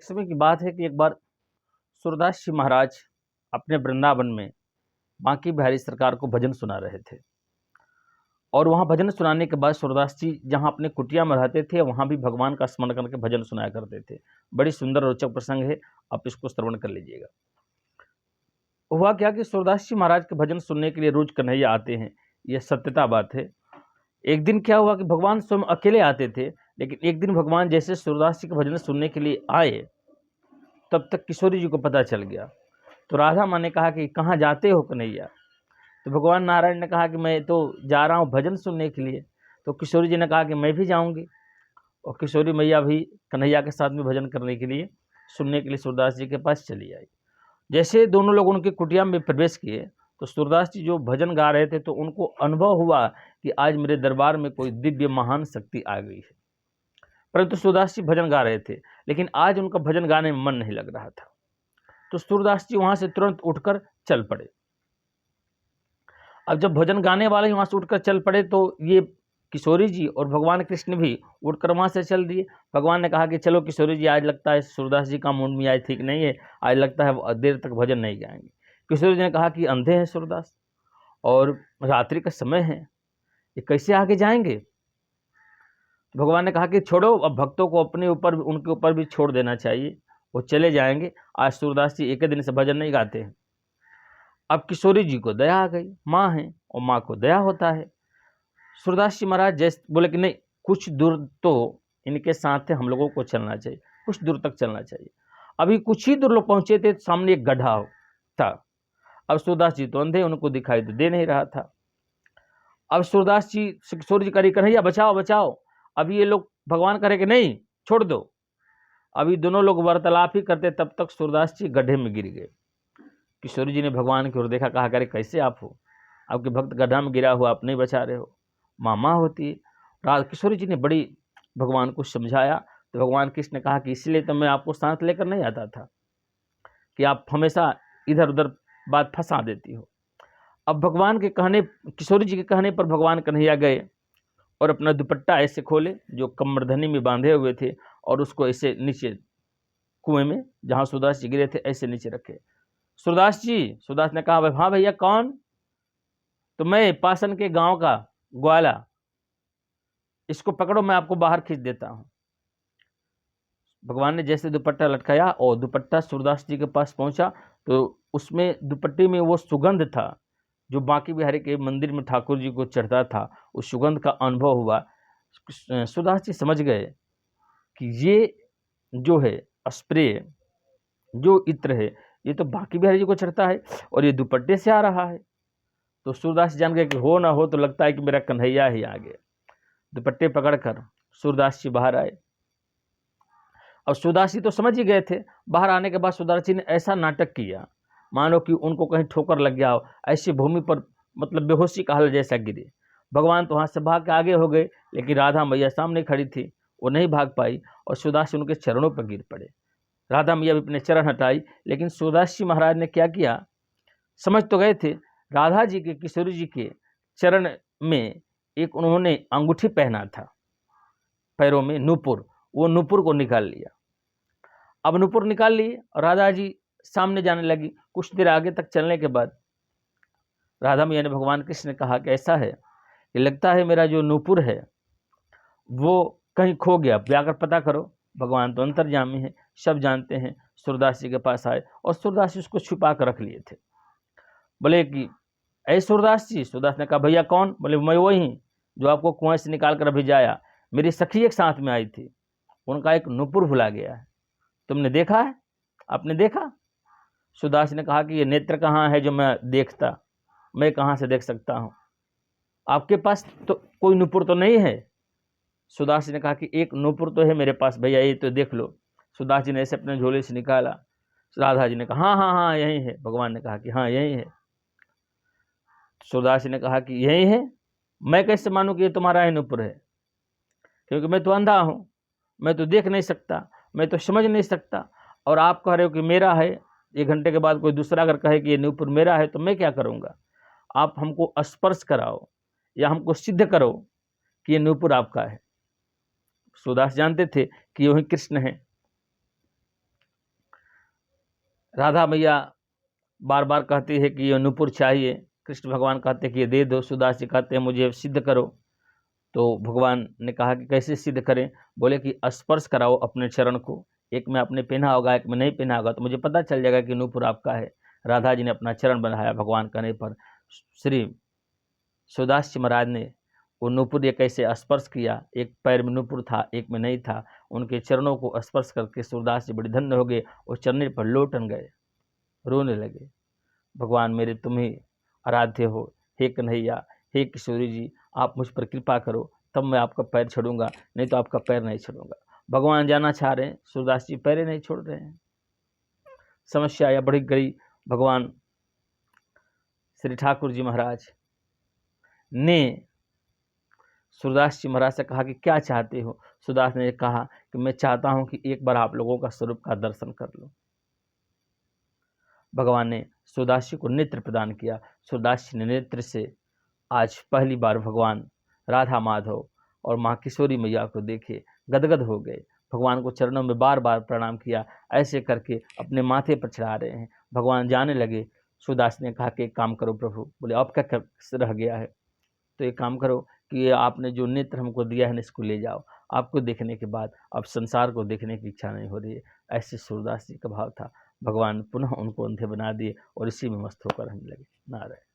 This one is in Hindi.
एक समय की बात है कि एक बार सूरदास जी महाराज अपने वृंदावन में बांकी बिहारी सरकार को भजन सुना रहे थे। और वहाँ भजन सुनाने के बाद सूरदास जी जहाँ अपने कुटिया में रहते थे वहाँ भी भगवान का स्मरण करके भजन सुनाया करते थे। बड़ी सुंदर रोचक प्रसंग है, आप इसको श्रवण कर लीजिएगा। हुआ क्या कि सूरदास जी महाराज के भजन सुनने के लिए रोज कन्हैया आते हैं, यह सत्यता बात है। एक दिन क्या हुआ कि भगवान स्वयं अकेले आते थे, लेकिन एक दिन भगवान जैसे सूरदास जी के भजन सुनने के लिए आए तब तक किशोरी जी को पता चल गया। तो राधा माँ ने कहा कि कहाँ जाते हो कन्हैया? तो भगवान नारायण ने कहा कि मैं तो जा रहा हूँ भजन सुनने के लिए। तो किशोरी जी ने कहा कि मैं भी जाऊँगी, और किशोरी मैया भी कन्हैया के साथ में भजन करने के लिए सुनने के लिए सूरदास जी के पास चली आई। जैसे दोनों लोग उनकी कुटिया में प्रवेश किए तो सूरदास जी जो भजन गा रहे थे तो उनको अनुभव हुआ कि आज मेरे दरबार में कोई दिव्य महान शक्ति आ गई है। परंतु सूरदास जी भजन गा रहे थे, लेकिन आज उनका भजन गाने में मन नहीं लग रहा था। तो सूरदास जी वहां से तुरंत उठकर चल पड़े। अब जब भजन गाने वाले वहां से उठकर चल पड़े तो ये किशोरी जी और भगवान कृष्ण भी उठकर वहां से चल दिए। भगवान ने कहा कि चलो किशोरी जी, आज लगता है सूरदास जी का मूड मिजाज ठीक नहीं है, आज लगता है वो देर तक भजन नहीं गाएंगे। किशोरी जी ने कहा कि अंधे हैं सूरदास और रात्रि का समय है, ये कैसे आगे जाएंगे? भगवान ने कहा कि छोड़ो, अब भक्तों को अपने ऊपर उनके ऊपर भी छोड़ देना चाहिए, वो चले जाएंगे। आज सूरदास जी एक दिन से भजन नहीं गाते हैं। अब किशोरी जी को दया आ गई, माँ है और माँ को दया होता है। सूरदास जी महाराज जैसे बोले कि नहीं, कुछ दूर तो इनके साथ हम लोगों को चलना चाहिए, कुछ दूर तक चलना चाहिए। अभी कुछ ही दूर लोग पहुंचे थे, सामने एक गड्ढा था। अब सूरदास जी तो अंधे, उनको दिखाई तो दे नहीं रहा था। अब सूरदास जी किशोरी जी करी, कन्हैया बचाओ बचाओ। अभी ये लोग भगवान करे कि नहीं, छोड़ दो। अभी दोनों लोग वार्तालाप ही करते, तब तक सूरदास जी गड्ढे में गिर गए। किशोरी जी ने भगवान की ओर देखा, कहा करे कैसे आप हो, आपके भक्त गड्ढा में गिरा हुआ, आप नहीं बचा रहे हो, मामा होती है। किशोरी जी ने बड़ी भगवान को समझाया। तो भगवान कृष्ण ने कहा कि इसलिए तो मैं आपको साथ लेकर नहीं आता था कि आप हमेशा इधर उधर बात फंसा देती हो। अब भगवान के कहने, किशोरी जी के कहने पर भगवान कन्हैया गए और अपना दुपट्टा ऐसे खोले जो कमरधनी में बांधे हुए थे, और उसको ऐसे नीचे कुएं में जहाँ सूरदास जी गिरे थे ऐसे नीचे रखे। सूरदास जी, सूरदास ने कहा हाँ भैया कौन? तो मैं पासन के गांव का ग्वाला, इसको पकड़ो, मैं आपको बाहर खींच देता हूं। भगवान ने जैसे दुपट्टा लटकाया और दुपट्टा सूरदास जी के पास पहुंचा तो उसमें दुपट्टे में वो सुगंध था जो बांकी बिहारी के मंदिर में ठाकुर जी को चढ़ता था। उस सुगंध का अनुभव हुआ। सूरदास जी समझ गए कि ये जो है स्प्रे, जो इत्र है, ये तो बांकी बिहारी जी को चढ़ता है और ये दुपट्टे से आ रहा है। तो सूरदास जान गए कि हो ना हो तो लगता है कि मेरा कन्हैया ही आ गया। दुपट्टे पकड़कर सूरदास जी बाहर आए। अब सूरदास जी तो समझ ही गए थे। बाहर आने के बाद सूरदास जी ने ऐसा नाटक किया मानो कि उनको कहीं ठोकर लग गया हो, ऐसी भूमि पर मतलब बेहोशी का हाल जैसा गिरे। भगवान तो वहाँ से भाग के आगे हो गए, लेकिन राधा मैया सामने खड़ी थी, वो नहीं भाग पाई और सूरदास जी उनके चरणों पर गिर पड़े। राधा मैया भी अपने चरण हटाई, लेकिन सूरदास जी महाराज ने क्या किया, समझ तो गए थे। राधा जी के, किशोरी जी के चरण में एक उन्होंने अंगूठी पहना था, पैरों में नूपुर, वो नूपुर को निकाल लिया। अब नूपुर निकाल लिए और राधा जी सामने जाने लगी। कुछ देर आगे तक चलने के बाद राधा मैया ने भगवान कृष्ण ने कहा कि ऐसा है कि लगता है मेरा जो नूपुर है वो कहीं खो गया, जाकर पता करो। भगवान तो अंतर्यामी है, सब जानते हैं। सूरदास जी के पास आए और सूरदास जी उसको छुपा कर रख लिए थे। बोले कि ऐ सूरदास जी। सूरदास ने कहा भैया कौन? बोले मैं वही जो आपको कुएं से निकाल कर अभी जाया। मेरी सखी एक साथ में आई थी, उनका एक नूपुर भुला गया है, तुमने देखा है? आपने देखा? सूरदास ने कहा कि ये नेत्र कहाँ है जो मैं देखता, मैं कहाँ से देख सकता हूँ, आपके पास तो कोई नूपुर तो नहीं है। सूरदास ने कहा कि एक नूपुर तो है मेरे पास भैया, ये तो देख लो। सूरदास जी ने ऐसे अपने झोले से निकाला। राधा जी ने कहा हाँ हाँ हाँ यही है। भगवान ने कहा कि हाँ यही है। सूरदास ने कहा कि यही है, मैं कैसे मानूं कि ये तुम्हारा ही नूपुर है, क्योंकि मैं तो अंधा हूँ, मैं तो देख नहीं सकता, मैं तो समझ नहीं सकता। और आप कह रहे हो कि मेरा है। 1 घंटे के बाद कोई दूसरा अगर कहे कि ये नूपुर मेरा है तो मैं क्या करूँगा? आप हमको स्पर्श कराओ या हमको सिद्ध करो कि ये नूपुर आपका है। सूरदास जानते थे कि वही कृष्ण है। राधा मैया बार बार कहती है कि ये नूपुर चाहिए, कृष्ण भगवान कहते हैं कि ये दे दो, सूरदास जी कहते हैं मुझे सिद्ध करो। तो भगवान ने कहा कि कैसे सिद्ध करें? बोले कि स्पर्श कराओ अपने चरण को, एक में आपने पहना होगा, एक में नहीं पहना होगा, तो मुझे पता चल जाएगा कि नूपुर आपका है। राधा जी ने अपना चरण बढ़ाया, भगवान कहने पर श्री सूरदास जी महाराज ने वो नूपुर एक ऐसे स्पर्श किया, एक पैर में नूपुर था, एक में नहीं था, उनके चरणों को स्पर्श करके सूरदास जी बड़े धन्य हो गए और चरणों पर लोटन गए, रोने लगे। भगवान मेरे तुम ही आराध्य हो, हे कन्हैया, हे किशोरी जी, आप मुझ पर कृपा करो, तब मैं आपका पैर छोड़ूंगा, नहीं तो आपका पैर नहीं छोड़ूंगा। भगवान जाना चाह रहे हैं, सूरदास जी पैर नहीं छोड़ रहे हैं। समस्या या बड़ी गई। भगवान श्री ठाकुर जी महाराज ने सूरदास जी महाराज से कहा कि क्या चाहते हो? सूरदास ने कहा कि मैं चाहता हूं कि एक बार आप लोगों का स्वरूप का दर्शन कर लूं। भगवान ने सूरदास जी को नेत्र प्रदान किया। सूरदास जी ने नेत्र से आज पहली बार भगवान राधा माधव और माँ किशोरी मैया को देखे, गदगद हो गए, भगवान को चरणों में बार बार प्रणाम किया, ऐसे करके अपने माथे पर चढ़ा रहे हैं। भगवान जाने लगे। सूरदास ने कहा कि एक काम करो प्रभु। बोले अब क्या रह गया है? तो एक काम करो कि ये आपने जो नेत्र हमको दिया है ना, इसको ले जाओ, आपको देखने के बाद अब संसार को देखने की इच्छा नहीं हो रही है। ऐसे सूरदास जी का भाव था। भगवान पुनः उनको अंधे बना दिए और इसी में मस्त होकर रहने लगे। नारायण।